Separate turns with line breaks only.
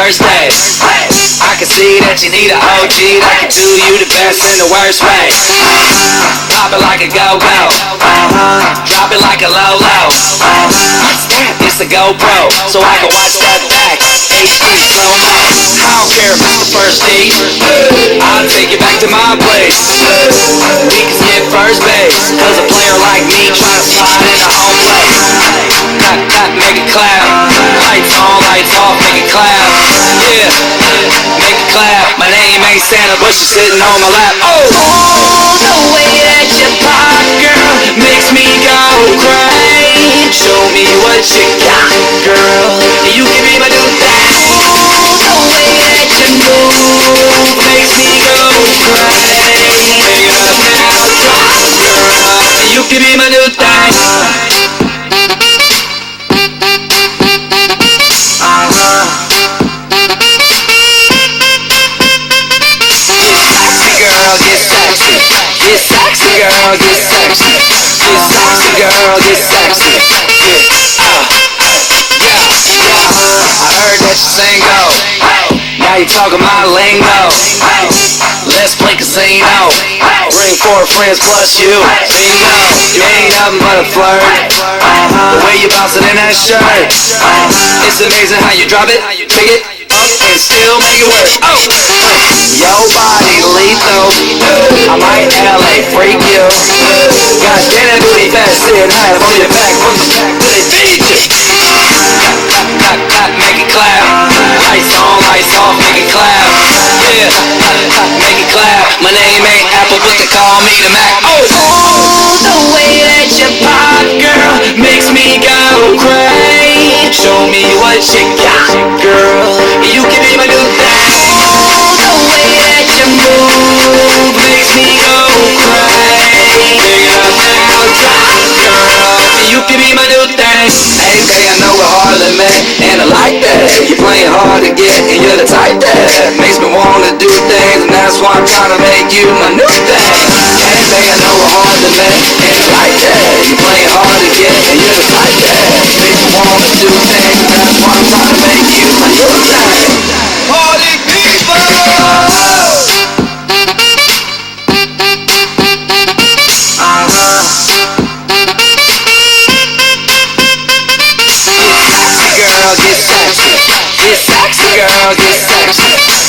Thursday. I can see that you need an OG that can do you the best in the worst way. Pop it like a go-go, drop it like a low-low. It's the GoPro, so I can watch that back. HD slow-mo. I don't care if it's the first date, I'll take you back to my place. We can skip first base, cause a player like me trying to slide into home plate. Clap, make it clap. Lights on, lights off, make it clap. Yeah, make it clap. My name ain't Santa, but you're sitting on my lap. Oh, the way that you pop, girl, makes me go crazy. Show me what you got, girl. You can be my new thing. The way that you move makes me go crazy. Make it up now, girl. You can be my new thing. Get sexy, girl, get sexy. Get sexy, girl, get sexy. I heard that you single. Now you talking my lingo. Let's play casino. Bring 4 friends plus you. Bingo. You ain't nothing but a flirt. The way you bounce it in that shirt. It's amazing how you drop it, pick it up, and still make it work. Oh, your body lethal. I might LA freak you. God damn that booty fat, sitting high on your back. From the back to the feet. Clap, make it clap. Lights on, lights off, make it clap. Yeah, make it clap. My name ain't Apple, but they call me the Mac. Oh, the way that you pop, girl, makes me go crazy. Show me what you got, girl. You can be my new thing. The way that you move makes me go crazy. Pick it up now, drop, girl. You can be my new thing. Hey, babe, I know we're harder than men, and I like that. You're playing hard to get, and you're the type that makes me wanna do things, and that's why I'm trying to make you my new thing. Hey, babe, I know we're harder than men, and I like that. You're playing hard to get, and you're the type that makes me wanna do things, and that's why I'm trying to make you my new thing. Party people! Get sexy, girl, get sexy.